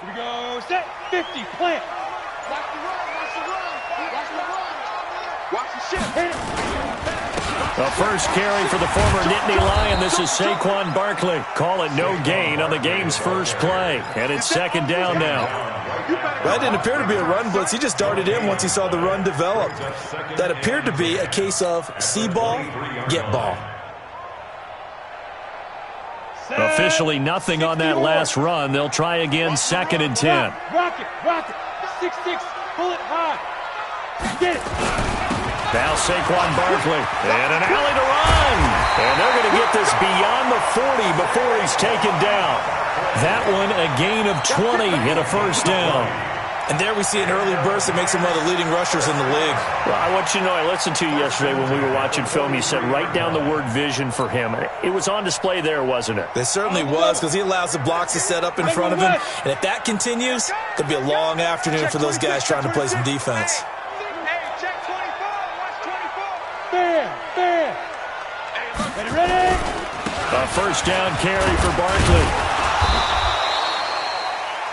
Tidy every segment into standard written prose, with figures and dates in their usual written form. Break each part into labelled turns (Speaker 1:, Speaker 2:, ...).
Speaker 1: Here we go. Set. 50. Plant.
Speaker 2: Watch the run. Watch the run. Watch the run. Watch the shift.
Speaker 1: Hit it.
Speaker 3: The first carry for the former Nittany Lion. This is Saquon Barkley. Call it no gain on the game's first play. And it's second down now.
Speaker 4: That didn't appear to be a run blitz. He just darted in once he saw the run develop. That appeared to be a case of see ball, get ball.
Speaker 3: Officially nothing on that last run. They'll try again, second and 10.
Speaker 1: Rock it. 6-6. Pull it high. Get it.
Speaker 3: Now Saquon Barkley. And an alley to run. And they're going to get this beyond the 40 before he's taken down. That one a gain of 20 and a first down.
Speaker 4: And there we see an early burst that makes him one of the leading rushers in the league.
Speaker 3: Well, I want you to know, I listened to you yesterday when we were watching film. You said write down the word vision for him. It was on display there, wasn't it?
Speaker 4: It certainly was, because he allows the blocks to set up in front of him. And if that continues, it'll be a long afternoon for those guys trying to play some defense.
Speaker 1: Ready?
Speaker 3: A first down carry for Barkley.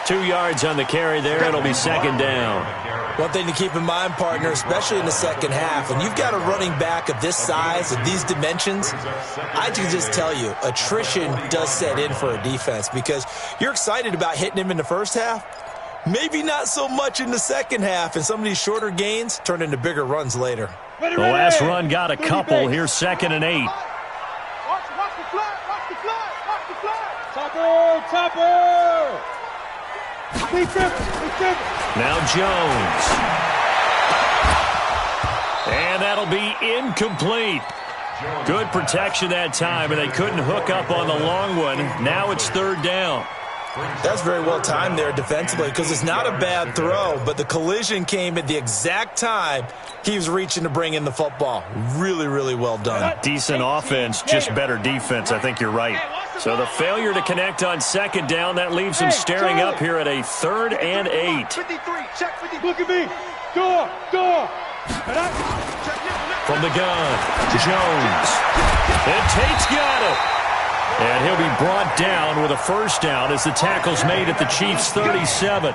Speaker 3: 2 yards on the carry there. It'll be second down.
Speaker 4: One thing to keep in mind, partner, especially in the second half, when you've got a running back of this size, of these dimensions, I can just tell you, attrition does set in for a defense because you're excited about hitting him in the first half, maybe not so much in the second half, and some of these shorter gains turn into bigger runs later.
Speaker 3: The last run got a couple. Here's second and 8.
Speaker 1: Watch the flat. Topper.
Speaker 3: Now Jones. And that'll be incomplete. Good protection that time, and they couldn't hook up on the long one. Now it's third down.
Speaker 4: That's very well timed there defensively because it's not a bad throw, but the collision came at the exact time he was reaching to bring in the football. Really, really well done.
Speaker 3: Decent offense, just better defense. I think you're right. So the failure to connect on second down, that leaves him staring up here at a 3rd and 8.
Speaker 1: Look at me. Door.
Speaker 3: From the gun, Jones. And Tate's got it. And he'll be brought down with a first down as the tackle's made at the Chiefs' 37.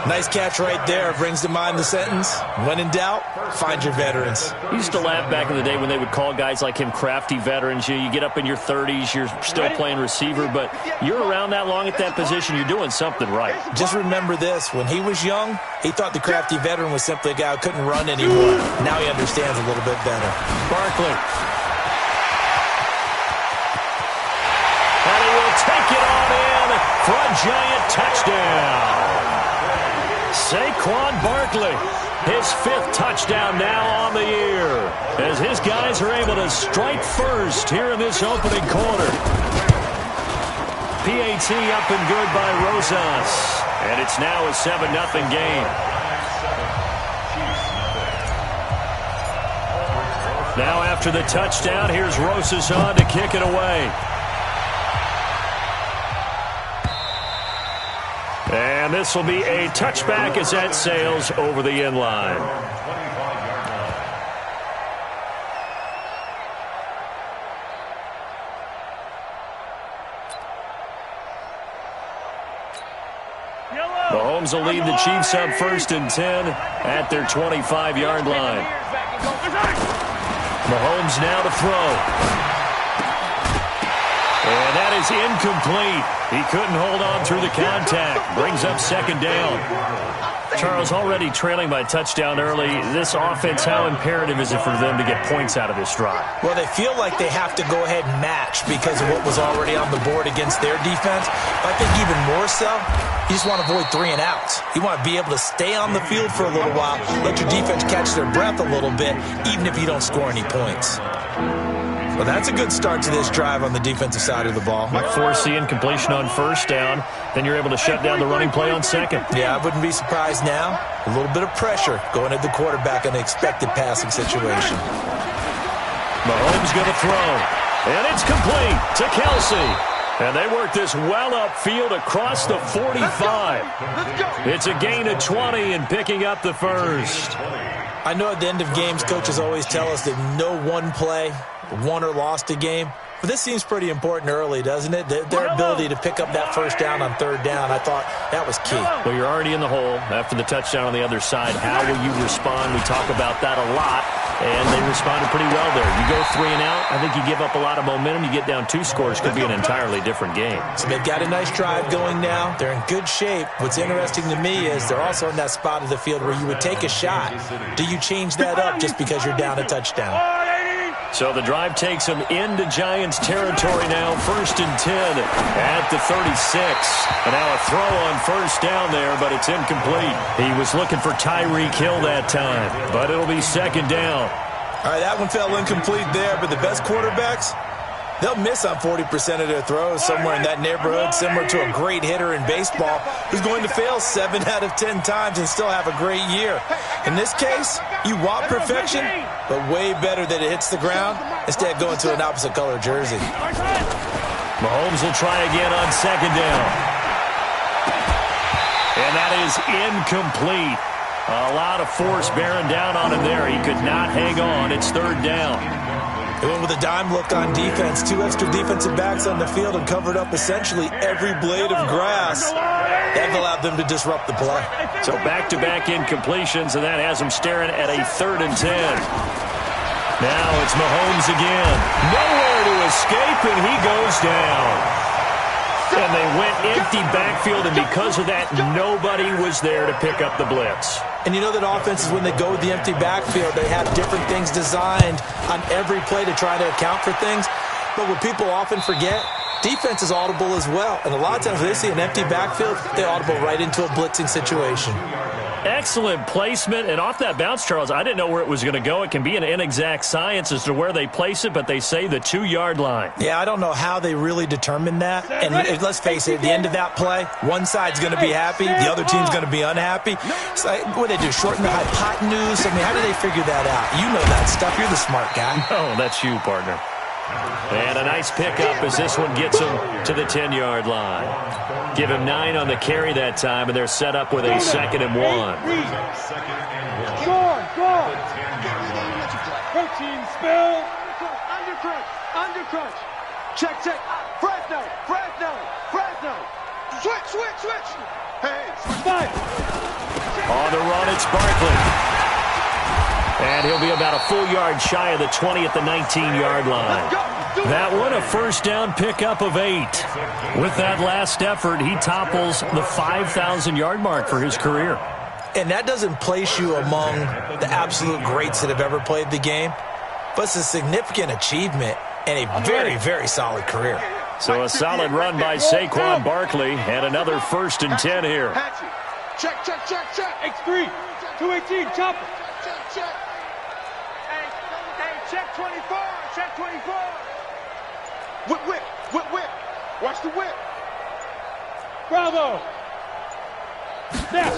Speaker 4: Nice catch right there. Brings to mind the sentence, when in doubt, find your veterans.
Speaker 3: I used to laugh back in the day when they would call guys like him crafty veterans. You get up in your 30s, you're still playing receiver, but you're around that long at that position, you're doing something right.
Speaker 4: Just remember this. When he was young, he thought the crafty veteran was simply a guy who couldn't run anymore. Now he understands a little bit better.
Speaker 3: Barkley. And he will take it on in for a giant touchdown. Saquon Barkley, his 5th touchdown now on the year, as his guys are able to strike first here in this opening quarter. PAT up and good by Rosas, and it's now a 7-0 game. Now after the touchdown, here's Rosas on to kick it away. And this will be a touchback as that sails over the end line. Mahomes will lead the Chiefs up 1st and 10 at their 25-yard line. Mahomes now to throw. And that is incomplete. He couldn't hold on through the contact. Brings up second down. Charles, already trailing by a touchdown early. This offense, how imperative is it for them to get points out of this drive?
Speaker 4: Well, they feel like they have to go ahead and match because of what was already on the board against their defense. But I think even more so, you just want to avoid 3 and outs. You want to be able to stay on the field for a little while, let your defense catch their breath a little bit, even if you don't score any points. Well, that's a good start to this drive on the defensive side of the ball.
Speaker 3: Force the incompletion on first down, then you're able to shut down the running play on second.
Speaker 4: Yeah, I wouldn't be surprised now. A little bit of pressure going at the quarterback in an expected passing situation.
Speaker 3: Mahomes going to throw, and it's complete to Kelsey. And they work this well upfield across the 45. It's a gain of 20 and picking up the first.
Speaker 4: I know at the end of games, coaches always tell us that no one play won or lost a game. But this seems pretty important early, doesn't it? Their ability to pick up that first down on third down, I thought that was key.
Speaker 3: Well, you're already in the hole after the touchdown on the other side. How will you respond? We talk about that a lot, and they responded pretty well there. You go 3 and out, I think you give up a lot of momentum. You get down 2 scores, could be an entirely different game.
Speaker 4: So they've got a nice drive going now. They're in good shape. What's interesting to me is they're also in that spot of the field where you would take a shot. Do you change that up just because you're down a touchdown?
Speaker 3: So the drive takes them into Giants territory now. 1st and 10 at the 36. And now a throw on first down there, but it's incomplete. He was looking for Tyreek Hill that time, but it'll be 2nd down.
Speaker 4: All right, that one fell incomplete there, but the best quarterbacks, they'll miss on 40% of their throws, somewhere in that neighborhood, similar to a great hitter in baseball who's going to fail 7 out of 10 times and still have a great year. In this case, you want perfection, but way better that it hits the ground instead of going to an opposite color jersey.
Speaker 3: Mahomes will try again on 2nd down. And that is incomplete. A lot of force bearing down on him there. He could not hang on. It's 3rd down.
Speaker 4: They went with a dime look on defense. 2 extra defensive backs on the field and covered up essentially every blade of grass. That allowed them to disrupt the play.
Speaker 3: So back-to-back incompletions, and that has them staring at a 3rd and 10. Now it's Mahomes again. Nowhere to escape, and he goes down. And they went empty backfield, and because of that, nobody was there to pick up the blitz.
Speaker 4: And you know that offenses, when they go with the empty backfield, they have different things designed on every play to try to account for things. But what people often forget, defense is audible as well. And a lot of times when they see an empty backfield, they audible right into a blitzing situation.
Speaker 3: Excellent placement, and off that bounce, Charles, I didn't know where it was going to go. It can be an inexact science as to where they place it, but they say the 2-yard line.
Speaker 4: Yeah, I don't know how they really determine that. And let's face it, at the end of that play, one side's going to be happy, the other team's going to be unhappy. So what do they do, shorten the hypotenuse? I mean, how do they figure that out? You know that stuff. You're the smart guy.
Speaker 3: No, that's you, partner. And a nice pickup as this one gets him to the 10-yard line. Give him 9 on the carry that time, and they're set up with a 2nd and 1.
Speaker 1: Score! Protein spill! Undercrunch! Check! Fresno! Switch! Hey! Fire!
Speaker 3: On the run, it's Barkley. And he'll be about a full yard shy of the 20 at the 19-yard line. That one, a first down pickup of 8. With that last effort, he topples the 5,000-yard mark for his career.
Speaker 4: And that doesn't place you among the absolute greats that have ever played the game, but it's a significant achievement and a very, very solid career.
Speaker 3: So a solid run by Saquon Barkley and another 1st and 10 here.
Speaker 2: Check.
Speaker 1: X3, 218, chopper.
Speaker 2: Check. Hey, check 24. Whip. Watch the whip.
Speaker 1: Bravo. Snap.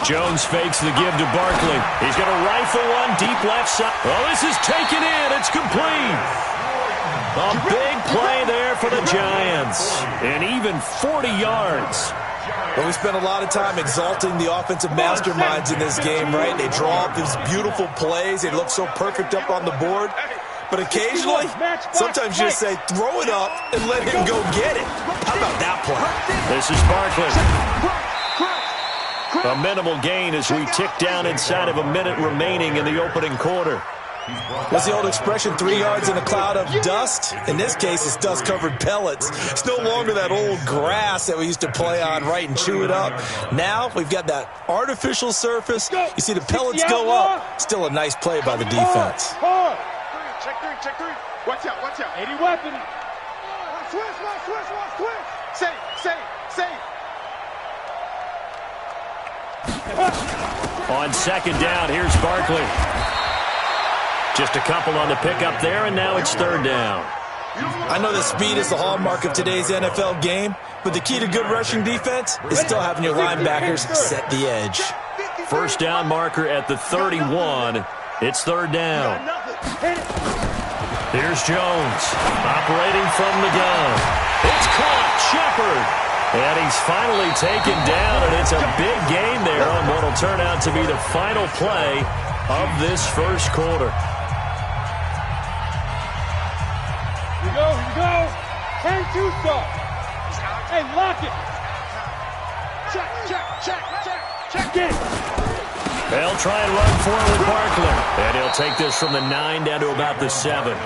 Speaker 3: Jones fakes the give to Barkley. He's going to rifle one deep left side. Well, this is taken in. It's complete. A big play there for the Giants. And even 40 yards.
Speaker 4: Well, we spent a lot of time exalting the offensive masterminds in this game, right? They draw up these beautiful plays. They look so perfect up on the board. But occasionally, sometimes you just say, throw it up and let him go get it. How about that play?
Speaker 3: This is Barkley. A minimal gain as we tick down inside of a minute remaining in the opening quarter.
Speaker 4: What's the old expression, 3 yards in a cloud of dust? In this case, it's dust-covered pellets. It's no longer that old grass that we used to play on, right, and chew it up. Now we've got that artificial surface. You see the pellets go up. Still a nice play by the defense.
Speaker 2: Check three. Watch out.
Speaker 1: 80 weapon.
Speaker 2: Switch. Safe.
Speaker 3: On 2nd down, here's Barkley. Just a couple on the pickup there, and now it's 3rd down.
Speaker 4: I know that speed is the hallmark of today's NFL game, but the key to good rushing defense is still having your linebackers set the edge.
Speaker 3: First down marker at the 31. It's 3rd down. Here's Jones, operating from the gun. It's caught, Shepard. And he's finally taken down, and it's a big gain there on what will turn out to be the final play of this first quarter.
Speaker 1: We go. Go. And two stop. Hey, lock it. Check it.
Speaker 3: They'll try and run for it with Barkley. And he'll take this from the 9 down to about the 7.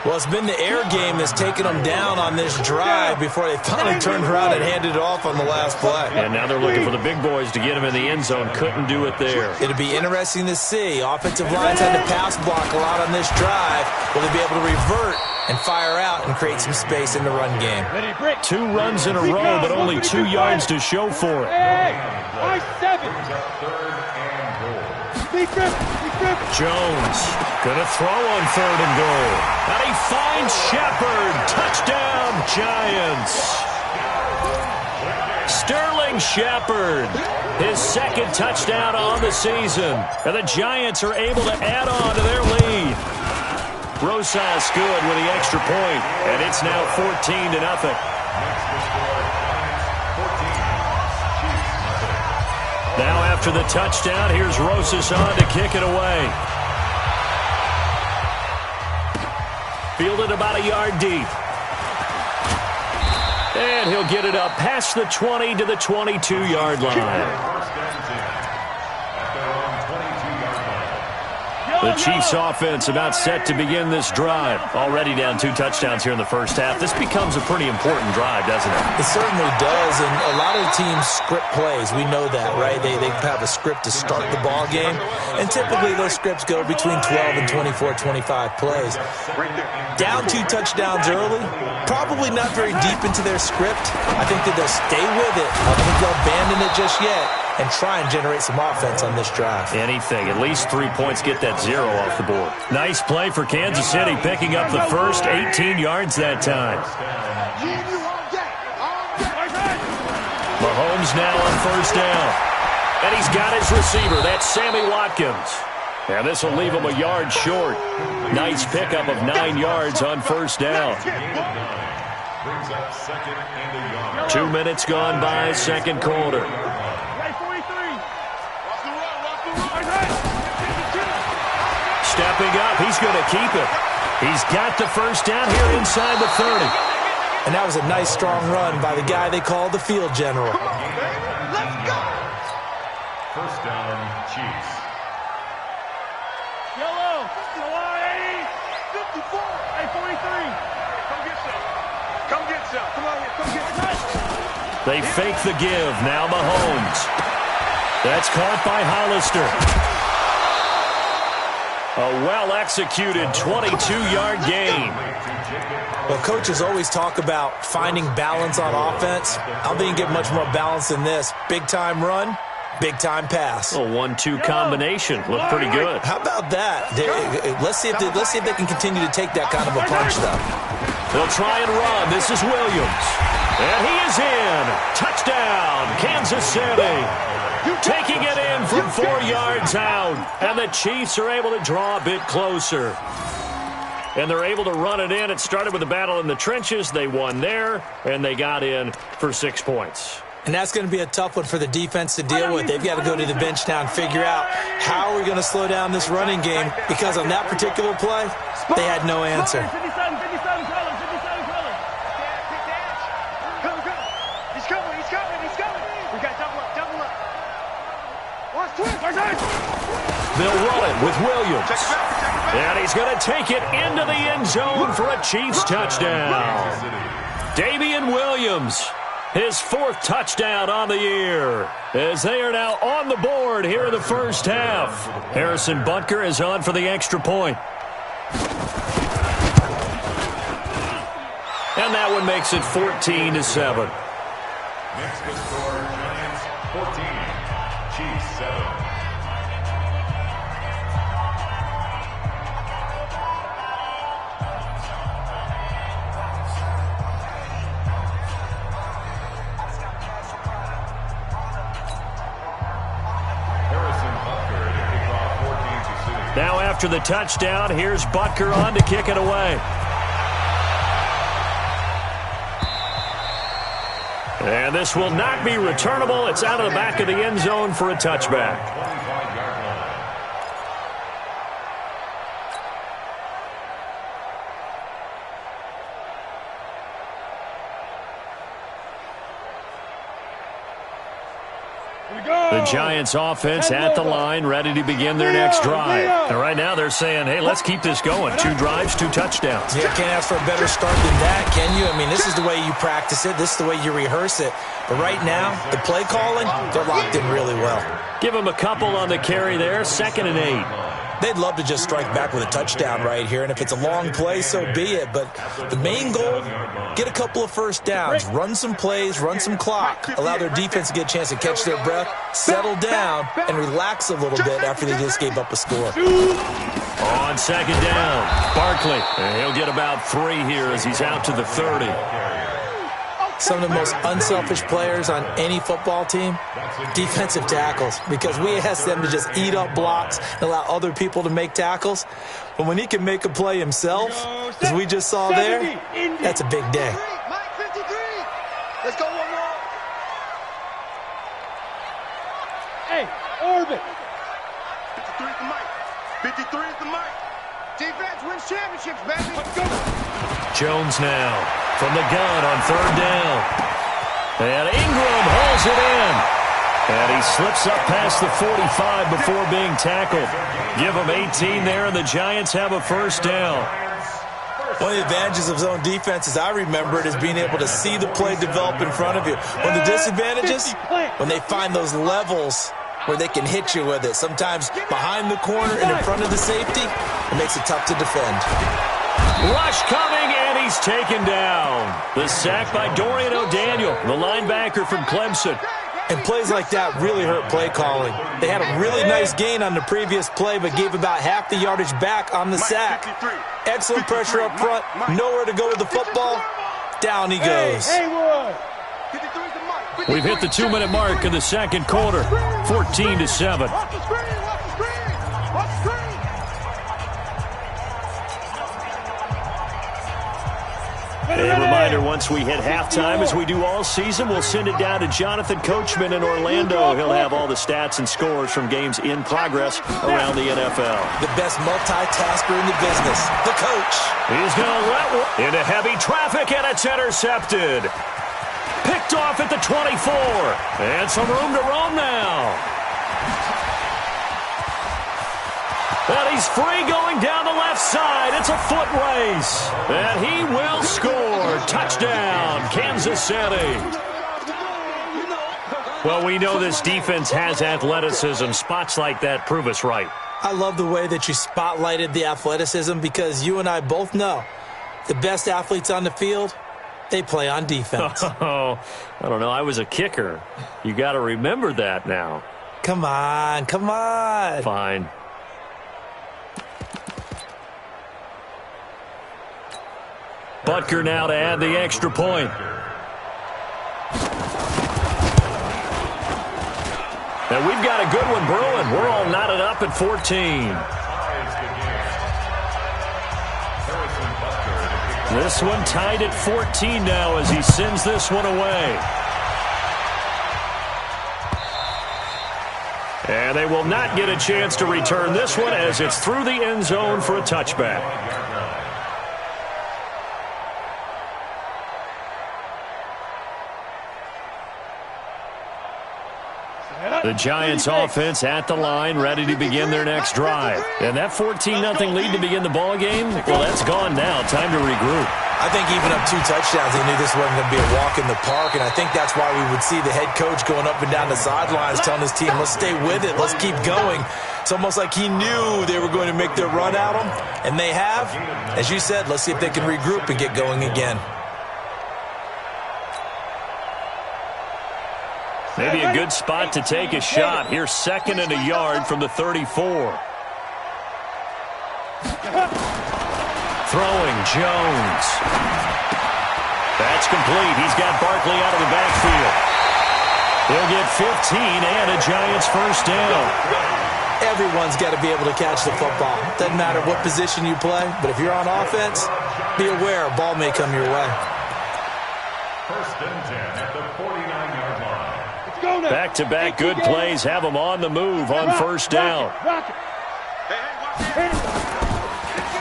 Speaker 4: Well, it's been the air game that's taken them down on this drive before they finally turned around and handed it off on the last play.
Speaker 3: And now they're looking for the big boys to get him in the end zone. Couldn't do it there.
Speaker 4: It'll be interesting to see. Offensive lines had to pass block a lot on this drive. Will they be able to revert and fire out and create some space in the run game?
Speaker 3: 2 runs in a row, but only 2 yards to show for it.
Speaker 1: Hey, I-7.
Speaker 3: Jones gonna throw on 3rd and goal. And he finds Shepard. Touchdown, Giants. Sterling Shepard, his 2nd touchdown on the season. And the Giants are able to add on to their lead. Rosas good with the extra point, and it's now 14-0. Now after the touchdown, here's Rosas on to kick it away. Fielded about a yard deep. And he'll get it up past the 20 to the 22-yard line. The Chiefs offense about set to begin this drive. Already down 2 touchdowns here in the first half. This becomes a pretty important drive, doesn't it?
Speaker 4: It certainly does, and a lot of teams script plays. We know that, right? They have a script to start the ball game, and typically those scripts go between 12 and 24, 25 plays. Down 2 touchdowns early, probably not very deep into their script. I think that they'll stay with it. I don't think they'll abandon it just yet and try and generate some offense on this drive.
Speaker 3: Anything. At least 3 points, get that 0 off the board. Nice play for Kansas City, picking up the first 18 yards that time. Mahomes now on 1st down. And he's got his receiver. That's Sammy Watkins. And this will leave him a yard short. Nice pickup of 9 yards on 1st down. 2 minutes gone by, 2nd quarter. Stepping up, he's going to keep it. He's got the 1st down here inside the 30.
Speaker 4: And that was a nice, strong run by the guy they call the field general.
Speaker 2: Come on, man. Let's go.
Speaker 5: 1st down, Chiefs.
Speaker 1: Yellow. 54. Hey, 43. Come get some. Come get some. Come on here. Come get some.
Speaker 3: They fake the give. Now Mahomes. That's caught by Hollister. A well-executed 22-yard gain.
Speaker 4: Well, coaches always talk about finding balance on offense. I don't think you get much more balance than this. Big-time run, big-time pass.
Speaker 3: A 1-2 combination. Looked pretty good.
Speaker 4: How about that? Let's see if they can continue to take that kind of a punch, though.
Speaker 3: They'll try and run. This is Williams. And he is in. Touchdown, Kansas City. Taking it in from 4 yards out. And the Chiefs are able to draw a bit closer. And they're able to run it in. It started with a battle in the trenches. They won there, and they got in for 6 points.
Speaker 4: And that's going to be a tough one for the defense to deal with. They've got to go to the bench now and figure out how are we going to slow down this running game, because on that particular play, they had no answer.
Speaker 3: They'll run it with Williams. And he's going to take it into the end zone for a Chiefs touchdown. Damian Williams, his 4th touchdown on the year, as they are now on the board here in the first half. Harrison Butker is on for the extra point. And that one makes it 14-7.
Speaker 5: Next to score, Giants 14, Chiefs 7.
Speaker 3: Now after the touchdown, here's Butker on to kick it away. And this will not be returnable. It's out of the back of the end zone for a touchback. The Giants offense at the line, ready to begin their next drive. And right now they're saying, hey, let's keep this going. 2 drives, 2 touchdowns.
Speaker 4: Yeah, can't ask for a better start than that, can you? I mean, this is the way you practice it. This is the way you rehearse it. But right now, the play calling, they're locked in really well.
Speaker 3: Give them a couple on the carry there, 2nd and 8.
Speaker 4: They'd love to just strike back with a touchdown right here, and if it's a long play, so be it. But the main goal, get a couple of first downs, run some plays, run some clock, allow their defense to get a chance to catch their breath, settle down, and relax a little bit after they just gave up a score.
Speaker 3: On 2nd down, Barkley. And he'll get about 3 here as he's out to the 30.
Speaker 4: Some of the most unselfish players on any football team, defensive tackles, because we ask them to just eat up blocks and allow other people to make tackles. But when he can make a play himself, as we just saw there, that's a big day.
Speaker 2: Mike 53. Let's go one more.
Speaker 1: Hey, orbit.
Speaker 2: 53 is the mic. 53 is the mic. Defense wins championships, baby.
Speaker 1: Let's go.
Speaker 3: Jones now from the gun on 3rd down. And Ingram hauls it in. And he slips up past the 45 before being tackled. Give him 18 there, and the Giants have a 1st down.
Speaker 4: One of the advantages of zone defense, as I remember it, is being able to see the play develop in front of you. One of the disadvantages, when they find those levels where they can hit you with it. Sometimes behind the corner and in front of the safety, it makes it tough to defend.
Speaker 3: Rush coming, and he's taken down. The sack by Dorian O'Daniel, the linebacker from Clemson.
Speaker 4: And plays like that really hurt play calling. They had a really nice gain on the previous play, but gave about half the yardage back on the sack. Excellent pressure up front, nowhere to go with the football. Down he goes.
Speaker 3: We've hit the 2-minute mark in the 2nd quarter, 14-7.
Speaker 2: Watch the screen. Watch the screen. Watch the screen.
Speaker 3: A reminder, once we hit halftime, as we do all season, we'll send it down to Jonathan Coachman in Orlando. He'll have all the stats and scores from games in progress around the NFL.
Speaker 4: The best multitasker in the business, the coach.
Speaker 3: He's going to let one into heavy traffic, and it's intercepted. Picked off at the 24. And some room to roam now. And he's free going down the left side. It's a foot race. And he will score. Touchdown, Kansas City. Well, we know this defense has athleticism. Spots like that prove us right.
Speaker 4: I love the way that you spotlighted the athleticism, because you and I both know the best athletes on the field, they play on defense.
Speaker 3: Oh, I don't know. I was a kicker. You got to remember that now.
Speaker 4: Come on, come on.
Speaker 3: Fine. Butker now to add the extra point. And we've got a good one brewing. We're all knotted up at 14. This one tied at 14 now as he sends this one away. And they will not get a chance to return this one as it's through the end zone for a touchback. The Giants offense at the line, ready to begin their next drive. And that 14-0 lead to begin the ball game, well, that's gone now. Time to regroup.
Speaker 4: I think even up 2 touchdowns, they knew this wasn't going to be a walk in the park, and I think that's why we would see the head coach going up and down the sidelines telling his team, let's stay with it, let's keep going. It's almost like he knew they were going to make their run at him, and they have. As you said, let's see if they can regroup and get going again.
Speaker 3: Maybe a good spot to take a shot. Here's 2nd and a yard from the 34. Throwing, Jones. That's complete. He's got Barkley out of the backfield. He'll get 15 and a Giants 1st down.
Speaker 4: Everyone's got to be able to catch the football. Doesn't matter what position you play, but if you're on offense, be aware a ball may come your way.
Speaker 5: 1st and 10 at the 49-yard line.
Speaker 3: Back-to-back good plays have them on the move on 1st down.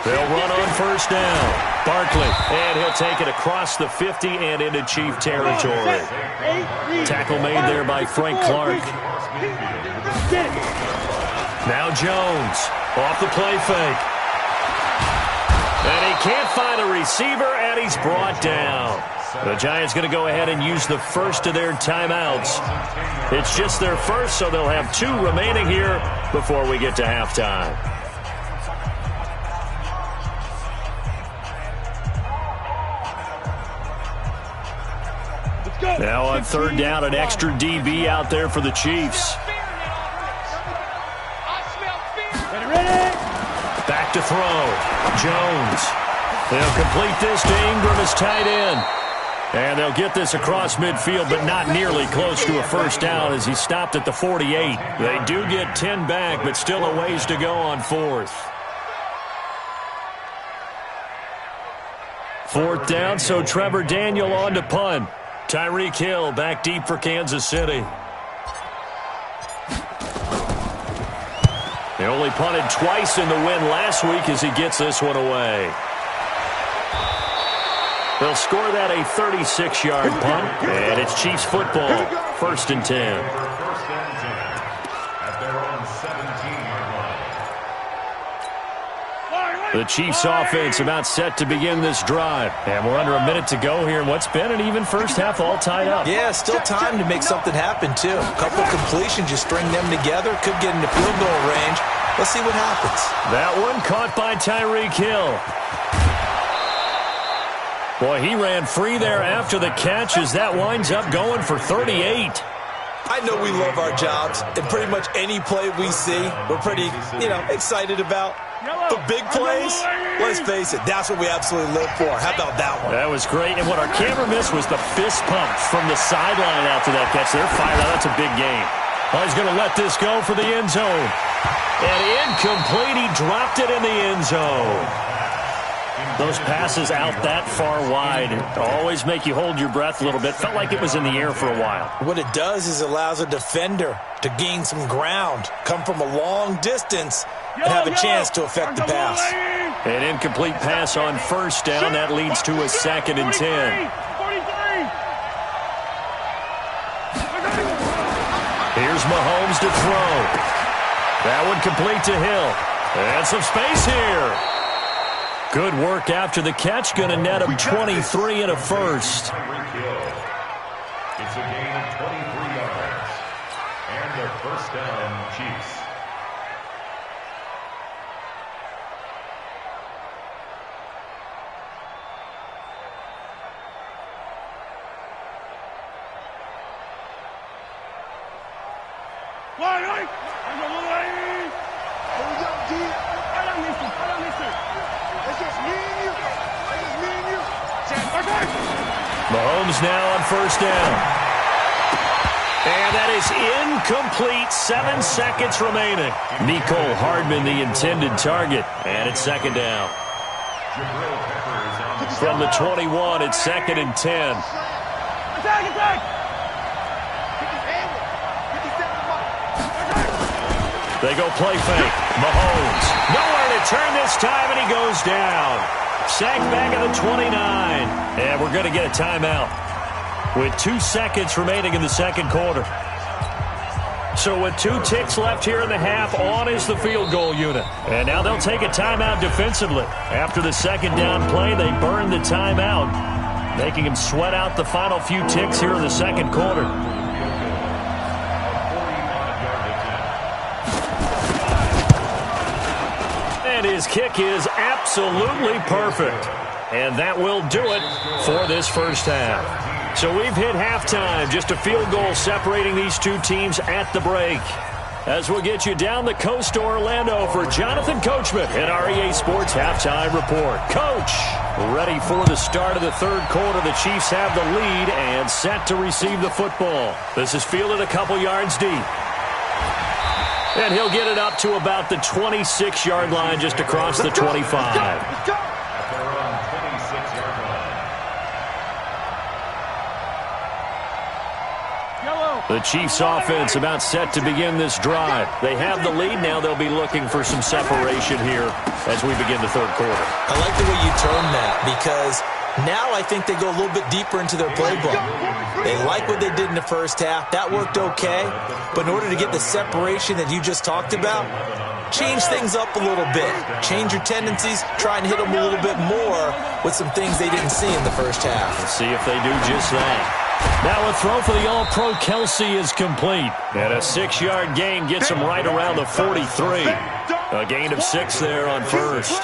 Speaker 3: They'll run on 1st down. Barkley, and he'll take it across the 50 and into Chief territory. Tackle made there by Frank Clark. Now Jones off the play fake. And he can't find a receiver, and he's brought down. The Giants going to go ahead and use the first of their timeouts. It's just their first, so they'll have 2 remaining here before we get to halftime. Now on 3rd down, an extra DB out there for the Chiefs. Back to throw. Jones. They'll complete this to Ingram as tight end. And they'll get this across midfield, but not nearly close to a first down as he stopped at the 48. They do get 10 back, but still a ways to go on 4th. 4th down, so Trevor Daniel on to punt. Tyreek Hill back deep for Kansas City. They only punted twice in the win last week as he gets this one away. They'll score that a 36-yard punt, and it's Chiefs football, 1st and 10. The Chiefs offense about set to begin this drive. And we're under a minute to go here in what's been an even first half, all tied up.
Speaker 4: Yeah, still time to make something happen, too. A couple completions, you string them together, could get into field goal range. Let's see what happens.
Speaker 3: That one caught by Tyreek Hill. Boy, he ran free there after the catch as that winds up going for 38.
Speaker 4: I know we love our jobs, and pretty much any play we see, we're pretty, excited about. The big plays, let's face it, that's what we absolutely live for. How about that one?
Speaker 3: That was great, and what our camera missed was the fist pump from the sideline after that catch. They're fired out. That's a big game. Oh, he's going to let this go for the end zone. And incomplete. He dropped it in the end zone. Those passes out that far wide always make you hold your breath a little bit. Felt like it was in the air for a while.
Speaker 4: What it does is it allows a defender to gain some ground, come from a long distance, and have a chance to affect the pass.
Speaker 3: An incomplete pass on 1st down. That leads to a 2nd and 10. Here's Mahomes to throw. That one complete to Hill. And some space here. Good work after the catch. Going to net him 23 and a first.
Speaker 5: It's a gain of 23 yards. And a first down, Chiefs.
Speaker 3: Mahomes now on 1st down. And that is incomplete. 7 seconds remaining. Mecole Hardman, the intended target. And it's 2nd down. From the 21, it's 2nd and 10. They go play fake. Mahomes. Nowhere to turn this time, and he goes down. Sacked back at the 29. And we're going to get a timeout with 2 seconds remaining in the 2nd quarter. So with 2 ticks left here in the half, on is the field goal unit. And now they'll take a timeout defensively. After the 2nd down play, they burn the timeout, making him sweat out the final few ticks here in the 2nd quarter. And his kick is absolutely perfect. And that will do it for this first half. So we've hit halftime. Just a field goal separating these 2 teams at the break. As we'll get you down the coast to Orlando for Jonathan Coachman in our EA Sports Halftime Report. Coach, ready for the start of the 3rd quarter. The Chiefs have the lead and set to receive the football. This is fielded a couple yards deep. And he'll get it up to about the 26-yard line, just across the 25. The Chiefs offense about set to begin this drive. They have the lead now. They'll be looking for some separation here as we begin the 3rd quarter.
Speaker 4: I like the way you term that, because now I think they go a little bit deeper into their playbook. They like what they did in the first half. That worked okay. But in order to get the separation that you just talked about, change things up a little bit. Change your tendencies. Try and hit them a little bit more with some things they didn't see in the first half.
Speaker 3: Let's see if they do just that. Now a throw for the All-Pro Kelsey is complete. And a 6-yard gain gets him right around the 43. A gain of 6 there on first.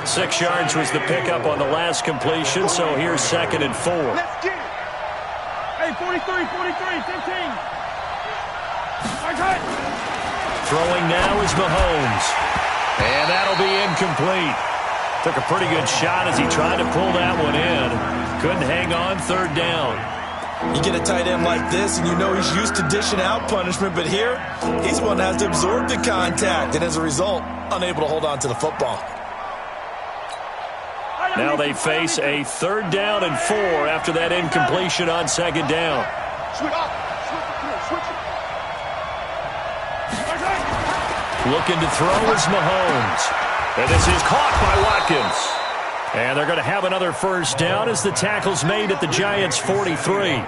Speaker 3: 6 yards was the pickup on the last completion, so here's 2nd and 4.
Speaker 1: Let's get it. Hey, 43, 15.
Speaker 3: Throwing now is Mahomes. And that'll be incomplete. Took a pretty good shot as he tried to pull that one in. Couldn't hang on 3rd down.
Speaker 4: You get a tight end like this, and you know he's used to dishing out punishment, but here, he's one that has to absorb the contact, and as a result, unable to hold on to the football.
Speaker 3: Now they face a 3rd down and 4 after that incompletion on 2nd down. Looking to throw is Mahomes. And this is caught by Watkins. And they're going to have another 1st down as the tackle's made at the Giants' 43.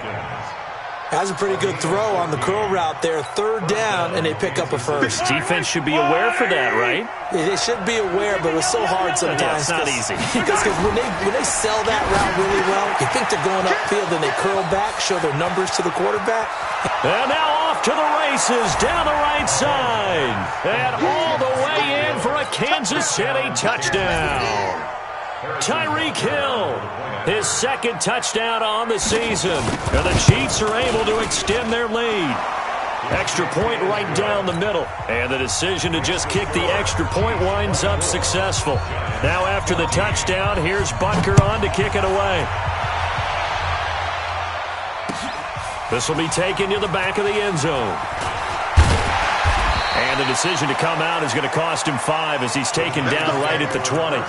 Speaker 4: Has a pretty good throw on the curl route there. 3rd down, and they pick up a 1st.
Speaker 3: Defense should be aware for that, right?
Speaker 4: They should be aware, but it's so hard sometimes.
Speaker 3: Yeah, it's not easy.
Speaker 4: Because when they sell that route really well, you think they're going upfield, and they curl back, show their numbers to the quarterback.
Speaker 3: And now off to the races down the right side. And all the way in for a Kansas City touchdown. Tyreek Hill, his 2nd touchdown on the season. And the Chiefs are able to extend their lead. Extra point right down the middle. And the decision to just kick the extra point winds up successful. Now after the touchdown, here's Butker on to kick it away. This will be taken to the back of the end zone. And the decision to come out is going to cost him 5 as he's taken down right at the 20.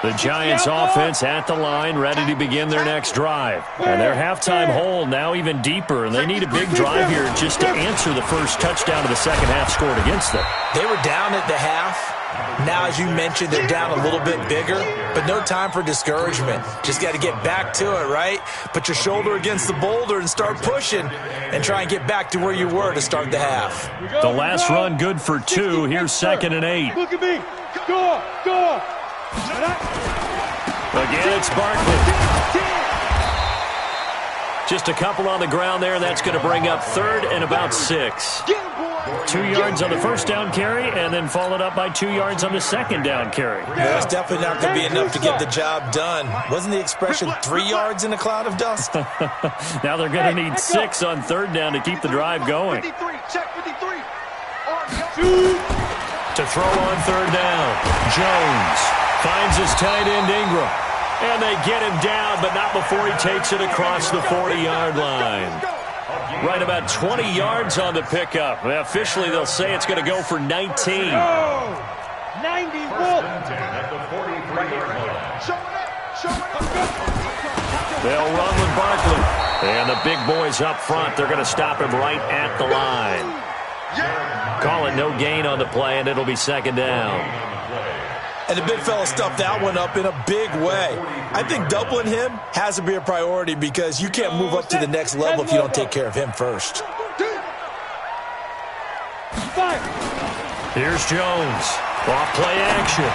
Speaker 3: The Giants offense at the line, ready to begin their next drive. And their halftime hole now even deeper, and they need a big drive here just to answer the first touchdown of the second half scored against them.
Speaker 4: They were down at the half. Now, as you mentioned, they're down a little bit bigger, but no time for discouragement. Just got to get back to it, right? Put your shoulder against the boulder and start pushing and try and get back to where you were to start the half.
Speaker 3: The last run good for 2. Here's 2nd and 8.
Speaker 1: Look at me. Go.
Speaker 3: Again, it's Barkley. Just a couple on the ground there, and that's going to bring up 3rd and about 6. 2 yards on the 1st down carry, and then followed up by 2 yards on the 2nd down carry.
Speaker 4: Yeah, that's definitely not going to be enough to get the job done. Wasn't the expression 3 yards in a cloud of dust?
Speaker 3: Now they're going to need 6 on 3rd down to keep the drive going.
Speaker 2: 53, check 53.
Speaker 3: To throw on 3rd down, Jones finds his tight end Ingram. And they get him down, but not before he takes it across the 40-yard line. Right about 20 yards on the pickup. Well, officially, they'll say it's going to go for 19.
Speaker 1: 90,
Speaker 3: They'll run with Barkley. And the big boys up front, they're going to stop him right at the line. Call it no gain on the play, and it'll be 2nd down.
Speaker 4: And the big fella stuffed that one up in a big way. I think doubling him has to be a priority because you can't move up to the next level if you don't take care of him first.
Speaker 3: Here's Jones. Off play action.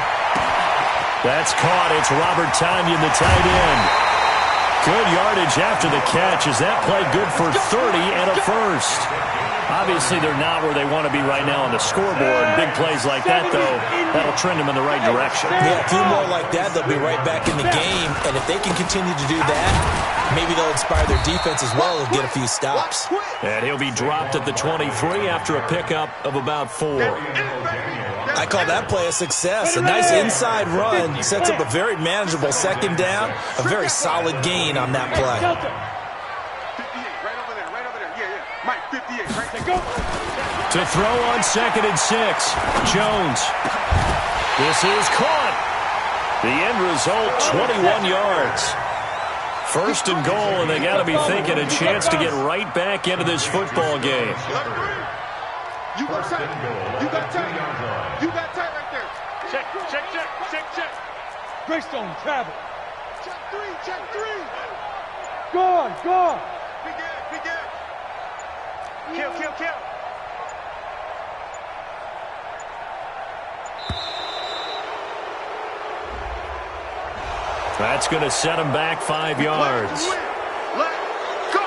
Speaker 3: That's caught. It's Robert Tonyan, the tight end. Good yardage after the catch. Is that play good for 30 and a 1st? Obviously, they're not where they want to be right now on the scoreboard. Big plays like that, though, that'll trend them in the right direction.
Speaker 4: Yeah, a few more like that, they'll be right back in the game. And if they can continue to do that, maybe they'll inspire their defense as well and get a few stops.
Speaker 3: And he'll be dropped at the 23 after a pickup of about 4.
Speaker 4: I call that play a success. A nice inside run sets up a very manageable 2nd down, a very solid gain on that play.
Speaker 2: 58, right over there. Yeah. Mike, 58, right there. Go.
Speaker 3: To throw on 2nd and 6, Jones. This is caught. The end result, 21 yards. 1st and goal, and they got to be thinking a chance to get right back into this football game.
Speaker 2: You got tight. You got tight right there. Check.
Speaker 1: Greystone, travel.
Speaker 2: Check three, check three.
Speaker 1: Gone, gone.
Speaker 2: Be good, be good.
Speaker 1: Kill, kill, kill.
Speaker 3: That's going to set him back 5 yards.
Speaker 2: Let's go.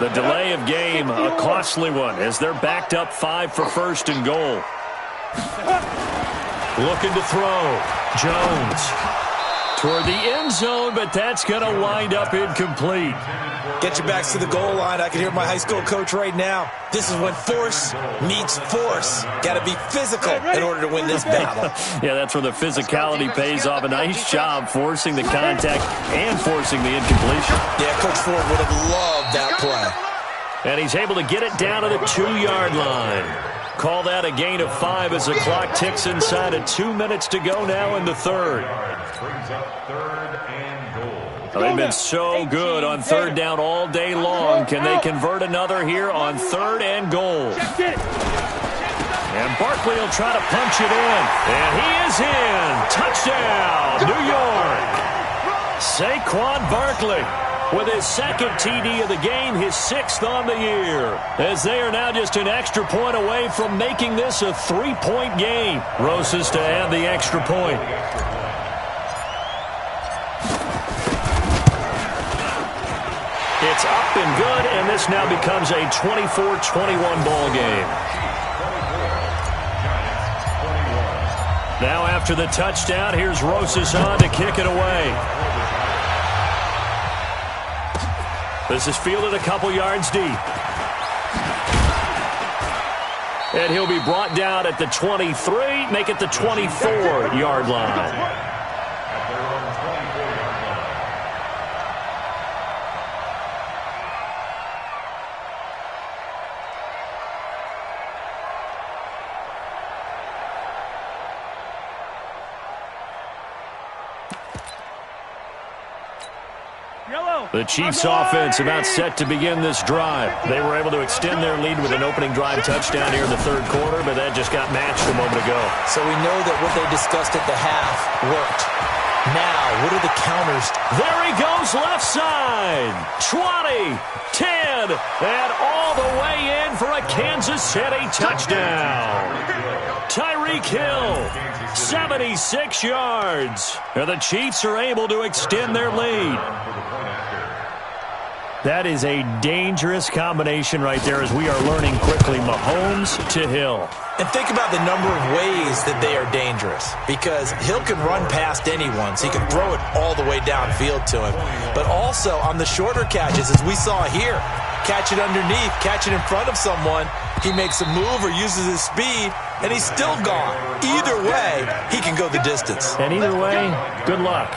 Speaker 3: The delay of game, a costly one, as they're backed up 5 for first and goal. Looking to throw. Jones toward the end zone, but that's going to wind up incomplete.
Speaker 4: Get your backs to the goal line. I can hear my high school coach right now. This is when force meets force. Got to be physical in order to win this battle.
Speaker 3: Yeah, that's where the physicality pays off. A nice job forcing the contact and forcing the incompletion.
Speaker 4: Yeah, Coach Ford would have loved that play.
Speaker 3: And he's able to get it down to the 2-yard line. Call that a gain of 5 as the clock ticks inside of 2 minutes to go now in the third.
Speaker 5: Brings up 3rd and goal.
Speaker 3: Well, they've been so good on 3rd down all day long. Can they convert another here on 3rd and goal? And Barkley will try to punch it in. And he is in. Touchdown, New York. Saquon Barkley with his 2nd TD of the game, his 6th on the year. As they are now just an extra point away from making this a 3-point game. Rosas to add the extra point. It's up and good, and this now becomes a 24-21 ball game. Now after the touchdown, here's Rosas on to kick it away. This is fielded a couple yards deep. And he'll be brought down at the 23, make it the 24-yard line. The Chiefs offense about set to begin this drive. They were able to extend their lead with an opening drive touchdown here in the 3rd quarter, but that just got matched a moment ago.
Speaker 4: So we know that what they discussed at the half worked. Now, what are the counters?
Speaker 3: There he goes left side. 20, 10, and all the way in for a Kansas City touchdown. Tyreek Hill, 76 yards. And the Chiefs are able to extend their lead. That is a dangerous combination right there as we are learning quickly. Mahomes to Hill.
Speaker 4: And think about the number of ways that they are dangerous, because Hill can run past anyone, so he can throw it all the way downfield to him. But also on the shorter catches, as we saw here, catch it underneath, catch it in front of someone, he makes a move or uses his speed, and he's still gone. Either way, he can go the distance.
Speaker 3: And either way, good luck.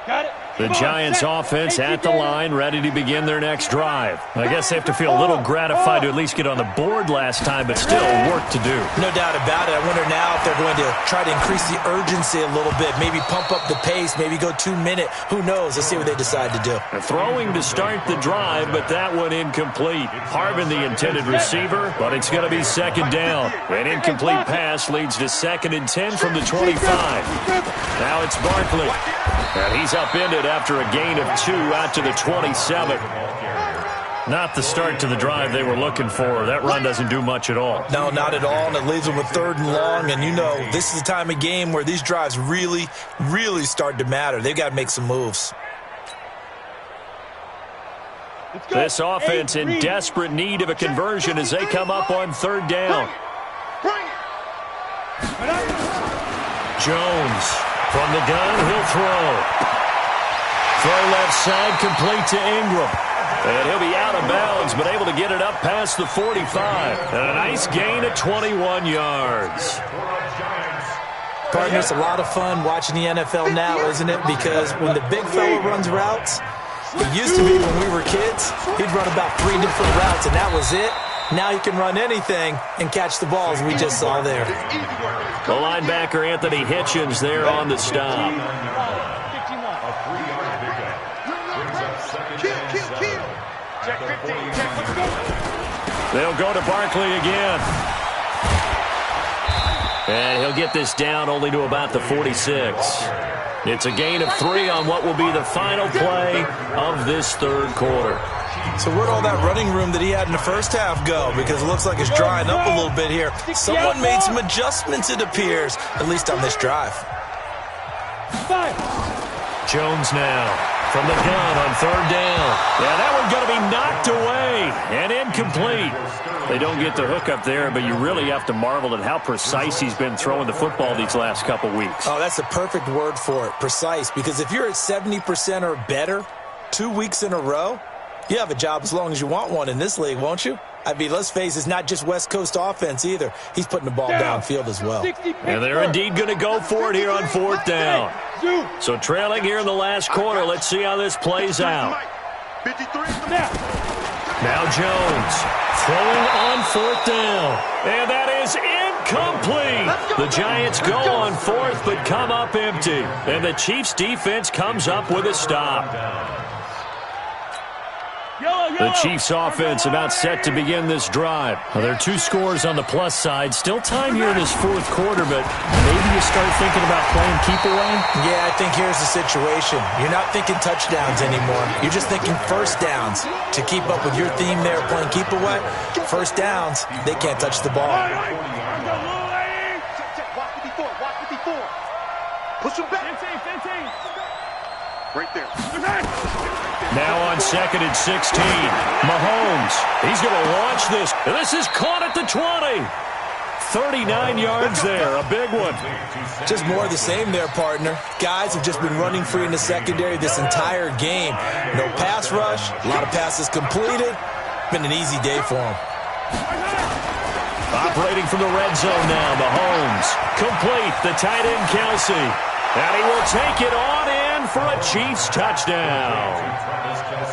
Speaker 1: Got it.
Speaker 3: The Giants offense at the line, ready to begin their next drive. I guess they have to feel a little gratified to at least get on the board last time, but still work to do.
Speaker 4: No doubt about it. I wonder now if they're going to try to increase the urgency a little bit, maybe pump up the pace, maybe go 2-minute. Who knows? Let's see what they decide to do.
Speaker 3: Throwing to start the drive, but that one incomplete. Harvin the intended receiver, but it's going to be 2nd down. An incomplete pass leads to 2nd and 10 from the 25. Now it's Barkley. And he's upended after a gain of 2 out to the 27. Not the start to the drive they were looking for. That run doesn't do much at all.
Speaker 4: No, not at all, and it leaves them with 3rd and long. And you know, this is the time of game where these drives really, really start to matter. They've got to make some moves.
Speaker 3: This offense in desperate need of a conversion as they come up on 3rd down. Jones from the gun, he'll throw. Throw left side, complete to Ingram. And he'll be out of bounds, but able to get it up past the 45. And a nice gain of 21 yards.
Speaker 4: Partner, it's a lot of fun watching the NFL now, isn't it? Because when the big fella runs routes, it used to be when we were kids, he'd run about 3 different routes, and that was it. Now he can run anything and catch the balls we just saw there.
Speaker 3: The linebacker, Anthony Hitchens, there on the stop.
Speaker 2: Kill. Check 15. Check.
Speaker 3: They'll go to Barkley again. And he'll get this down only to about the 46. It's a gain of 3 on what will be the final play of this third quarter.
Speaker 4: So where'd all that running room that he had in the first half go? Because it looks like it's drying up a little bit here. Someone made some adjustments, it appears, at least on this drive.
Speaker 3: Jones now from the gun on third down. Yeah, that one's going to be knocked away and incomplete. They don't get the hook up there, but you really have to marvel at how precise he's been throwing the football these last couple weeks.
Speaker 4: Oh, that's the perfect word for it, precise. Because if you're at 70% or better 2 weeks in a row, you have a job as long as you want one in this league, won't you? I mean, let's face it, it's not just West Coast offense either. He's putting the ball downfield as well.
Speaker 3: And they're indeed going to go for it here on fourth down. So trailing here in the last quarter, let's see how this plays out. Now Jones throwing on fourth down. And that is incomplete. The Giants go on fourth but come up empty. And the Chiefs defense comes up with a stop. The Chiefs offense about set to begin this drive. Well, there are 2 scores on the plus side. Still time here in this fourth quarter, but maybe you start thinking about playing keep away?
Speaker 4: Yeah, I think here's the situation. You're not thinking touchdowns anymore. You're just thinking first downs. To keep up with your theme there, playing keep away, first downs, they can't touch the ball.
Speaker 2: Push him back. Right there.
Speaker 3: Now on 2nd and 16. Mahomes, he's going to launch this. This is caught at the 20. 39 yards there, a big one.
Speaker 4: Just more of the same there, partner. Guys have just been running free in the secondary this entire game. No pass rush, a lot of passes completed. Been an easy day for them.
Speaker 3: Operating from the red zone now, Mahomes. Complete, the tight end Kelsey. And he will take it on in for a Chiefs touchdown.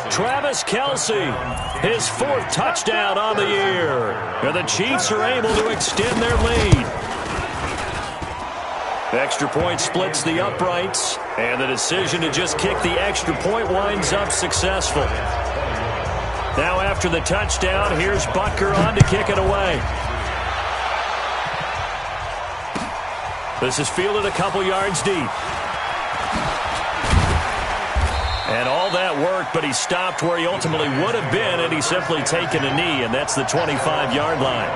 Speaker 3: Travis Kelsey, his 4th touchdown on the year. And the Chiefs are able to extend their lead. Extra point splits the uprights, and the decision to just kick the extra point winds up successful. Now after the touchdown, here's Butker on to kick it away. This is fielded a couple yards deep. And all that worked, but he stopped where he ultimately would have been, and he's simply taken a knee, and that's the 25-yard line.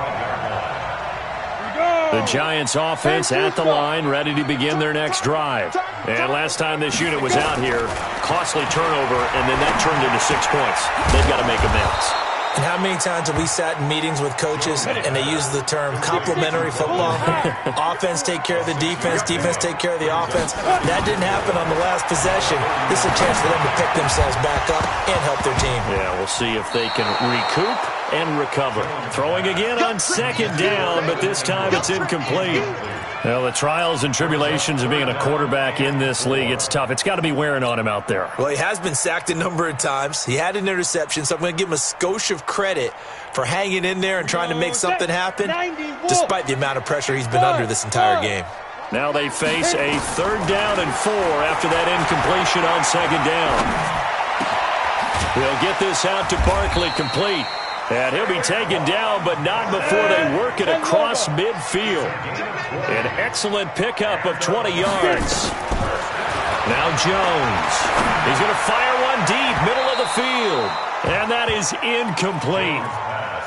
Speaker 3: The Giants offense at the line, ready to begin their next drive. And last time this unit was out here, costly turnover, and then that turned into 6 points. They've got to make amends.
Speaker 4: And how many times have we sat in meetings with coaches and they use the term complementary football? Offense take care of the defense, defense take care of the offense. That didn't happen on the last possession. This is a chance for them to pick themselves back up and help their team.
Speaker 3: Yeah, we'll see if they can recoup and recover. Throwing again on 2nd down, but this time it's incomplete. Well, the trials and tribulations of being a quarterback in this league, it's tough. It's got to be wearing on him out there.
Speaker 4: Well, he has been sacked a number of times. He had an interception, so I'm going to give him a skosh of credit for hanging in there and trying to make something happen, despite the amount of pressure he's been under this entire game.
Speaker 3: Now they face a 3rd down and 4 after that incompletion on 2nd down. He'll get this out to Barkley, complete. And he'll be taken down, but not before they work it across midfield. An excellent pickup of 20 yards. Now Jones. He's going to fire one deep, middle of the field. And that is incomplete.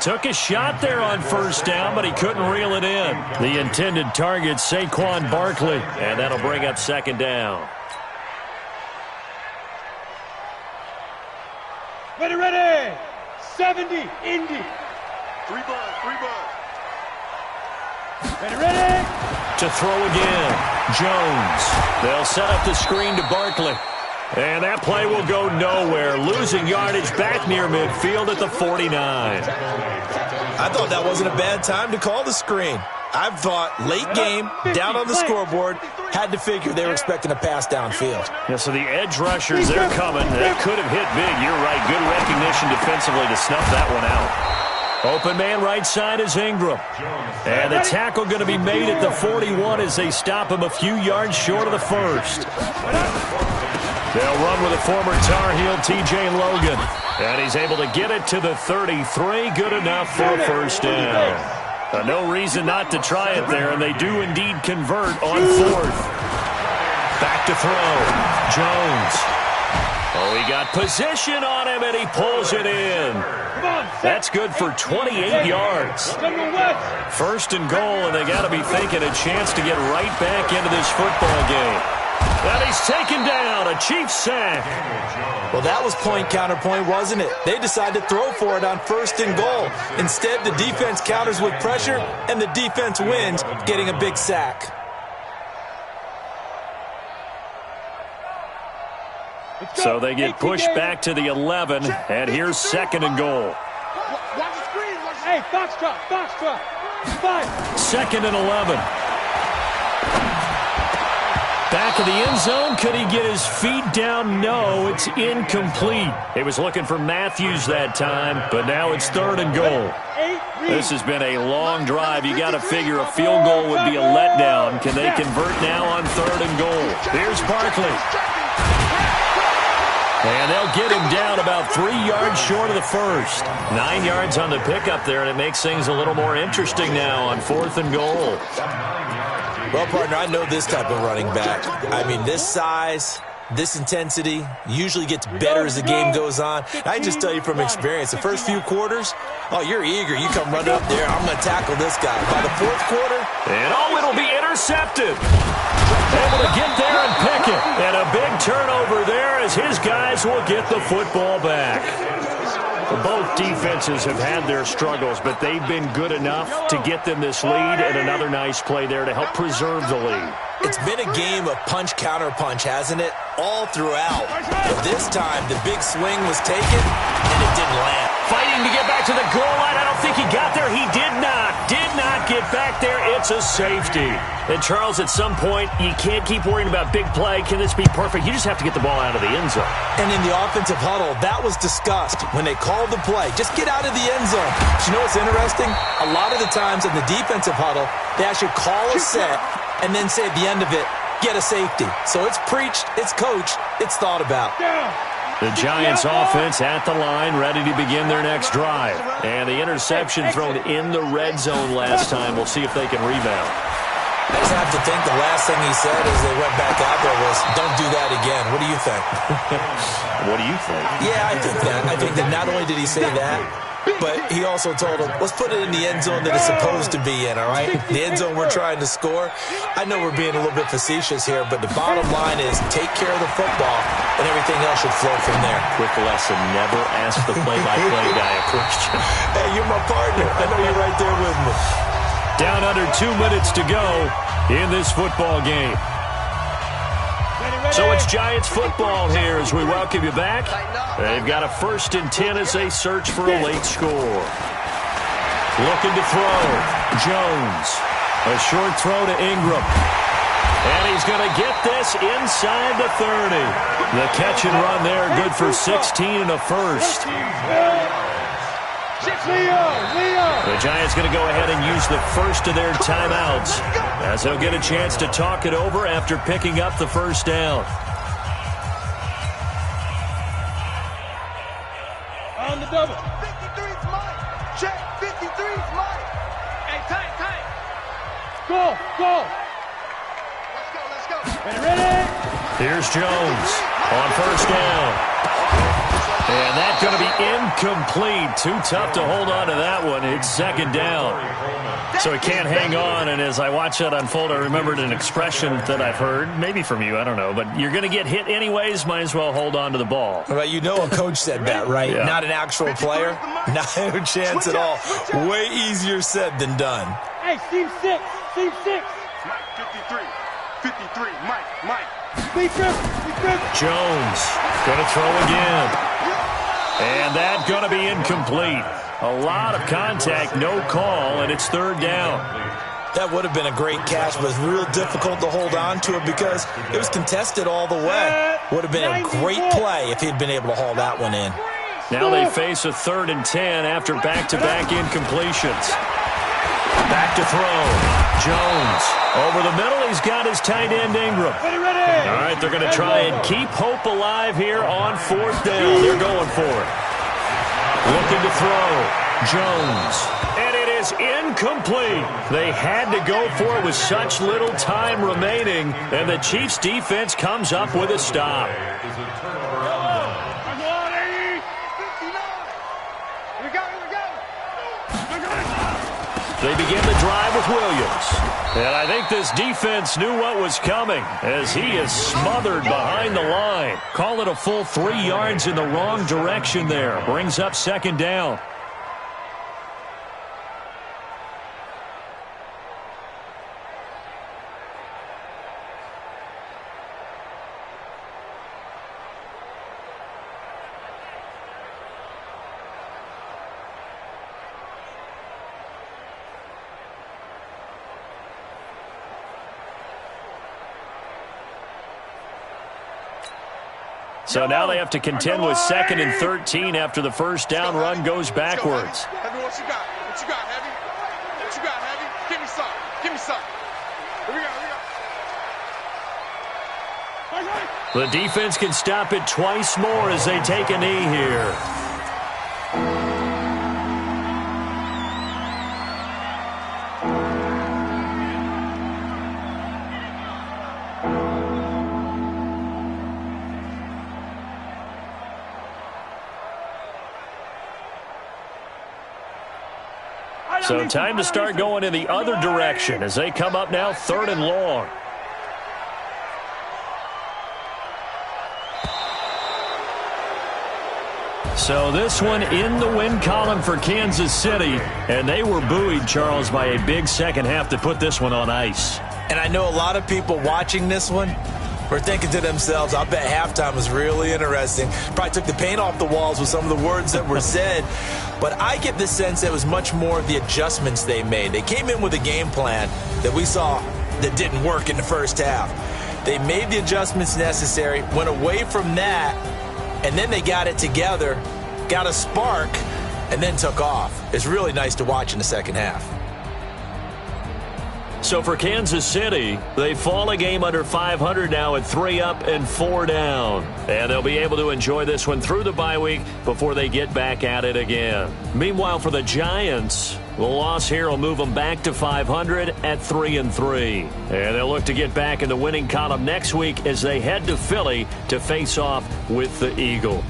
Speaker 3: Took a shot there on 1st down, but he couldn't reel it in. The intended target, Saquon Barkley. And that'll bring up 2nd down.
Speaker 1: Ready. 70, Indy.
Speaker 2: 3 buzz.
Speaker 1: Ready.
Speaker 3: To throw again, Jones. They'll set up the screen to Barkley. And that play will go nowhere. Losing yardage back near midfield at the 49.
Speaker 4: I thought that wasn't a bad time to call the screen. I've thought late game, down on the scoreboard, had to figure they were expecting a pass downfield.
Speaker 3: Yeah, so the edge rushers, they're coming. They could have hit big. You're right. Good recognition defensively to snuff that one out. Open man right side is Ingram. And the tackle going to be made at the 41 as they stop him a few yards short of the 1st. They'll run with a former Tar Heel, T.J. Logan. And he's able to get it to the 33. Good enough for a first down. No reason not to try it there, and they do indeed convert on fourth. Back to throw. Jones. Oh, he got position on him, and he pulls it in. That's good for 28 yards. First and goal, and they got to be thinking a chance to get right back into this football game. And he's taken down, a Chiefs sack.
Speaker 4: Well, that was point counterpoint, wasn't it? They decided to throw for it on first and goal. Instead, the defense counters with pressure, and the defense wins, getting a big sack.
Speaker 3: So they get pushed back to the 11, and here's second and goal.
Speaker 1: Watch the screen. Hey, Foxtrot. 5.
Speaker 3: Second and 11. Back of the end zone. Could he get his feet down? No, it's incomplete. He was looking for Matthews that time, but now it's third and goal. This has been a long drive. You got to figure a field goal would be a letdown. Can they convert now on third and goal? Here's Barkley. And they'll get him down about 3 yards short of the first. 9 yards on the pickup there, and it makes things a little more interesting now on fourth and goal.
Speaker 4: Well, partner, I know this type of running back. I mean, this size, this intensity usually gets better as the game goes on. I just tell you from experience, the first few quarters, oh, you're eager. You come running up there, I'm going to tackle this guy. By the fourth quarter,
Speaker 3: and oh, it'll be intercepted. Able to get there and pick it. And a big turnover there as his guys will get the football back. Both defenses have had their struggles, but they've been good enough to get them this lead, and another nice play there to help preserve the lead.
Speaker 4: It's been a game of punch-counter-punch, hasn't it? All throughout. But this time, the big swing was taken, and it didn't land.
Speaker 3: Fighting to get back to the goal line. I don't think he got there. He did not get back there. It's a safety. And, Charles, at some point, you can't keep worrying about big play. Can this be perfect? You just have to get the ball out of the end zone.
Speaker 4: And in the offensive huddle, that was discussed when they called the play. Just get out of the end zone. But you know what's interesting? A lot of the times in the defensive huddle, they actually call a set and then say at the end of it, get a safety. So it's preached, it's coached, it's thought about.
Speaker 3: The Giants offense at the line, ready to begin their next drive. And the interception thrown in the red zone last time. We'll see if they can rebound.
Speaker 4: I just have to think the last thing he said as they went back out there was, don't do that again. What do you think?
Speaker 3: What do you think?
Speaker 4: Yeah, I think that. I think that not only did he say that, but he also told them, let's put it in the end zone that it's supposed to be in, all right? The end zone we're trying to score. I know we're being a little bit facetious here, but the bottom line is take care of the football, and everything else should flow from there.
Speaker 3: Quick lesson, never ask the play-by-play guy a question.
Speaker 4: Hey, you're my partner. I know you're right there with me.
Speaker 3: Down under 2 minutes to go in this football game. So it's Giants football here as we welcome you back. They've got a 1st and 10 as they search for a late score. Looking to throw. Jones. A short throw to Ingram. And he's going to get this inside the 30. The catch and run there, good for 16 and a first. The Giants going to go ahead and use the first of their timeouts as they'll get a chance to talk it over after picking up the first down.
Speaker 1: On the double.
Speaker 2: 53's mine. Check. 53's mine.
Speaker 1: Hey, tight. Go.
Speaker 2: Let's go.
Speaker 1: Ready?
Speaker 3: Here's Jones on first down. And that's going to be incomplete. Too tough to hold on to that one. It's second down. So he can't hang on, and as I watch that unfold, I remembered an expression that I've heard, maybe from you, I don't know, but you're going to get hit anyways, might as well hold on to the ball.
Speaker 4: Well, you know a coach said that, right?
Speaker 3: Yeah.
Speaker 4: Not an actual player. Not a chance at all. Way easier said than done.
Speaker 1: Hey, Steve 6.
Speaker 2: Mike, 53, Mike.
Speaker 1: Be good.
Speaker 3: Jones going to throw again. And that's going to be incomplete. A lot of contact, no call, and it's third down.
Speaker 4: That would have been a great catch, but it's real difficult to hold on to it because it was contested all the way. Would have been a great play if he'd been able to haul that one in.
Speaker 3: Now they face a 3rd and 10 after back-to-back incompletions. Back to throw. Jones. Over the middle, he's got his tight end Ingram. All right, they're going to try and keep hope alive here on 4th down. They're going for it. Looking to throw. Jones. And it is incomplete. They had to go for it with such little time remaining, and the Chiefs defense comes up with a stop. They begin the drive with Williams. And I think this defense knew what was coming as he is smothered behind the line. Call it a full 3 yards in the wrong direction there. Brings up second down. So now they have to contend with 2nd and 13 after the first down run goes backwards.
Speaker 2: Heavy, what you got? What you got, Heavy? What you got, Heavy? Give me some. Give me some. Here we go.
Speaker 3: The defense can stop it twice more as they take a knee here. So time to start going in the other direction as they come up now 3rd and long. So this one in the win column for Kansas City, and they were buoyed, Charles, by a big second half to put this one on ice.
Speaker 4: And I know a lot of people watching this one were thinking to themselves, I bet halftime was really interesting. Probably took the paint off the walls with some of the words that were said. But I get the sense it was much more of the adjustments they made. They came in with a game plan that we saw that didn't work in the first half. They made the adjustments necessary, went away from that, and then they got it together, got a spark, and then took off. It's really nice to watch in the second half.
Speaker 3: So for Kansas City, they fall a game under 500 now at 3 up and 4 down. And they'll be able to enjoy this one through the bye week before they get back at it again. Meanwhile, for the Giants, the loss here will move them back to 500 at 3-3. And they'll look to get back in the winning column next week as they head to Philly to face off with the Eagle.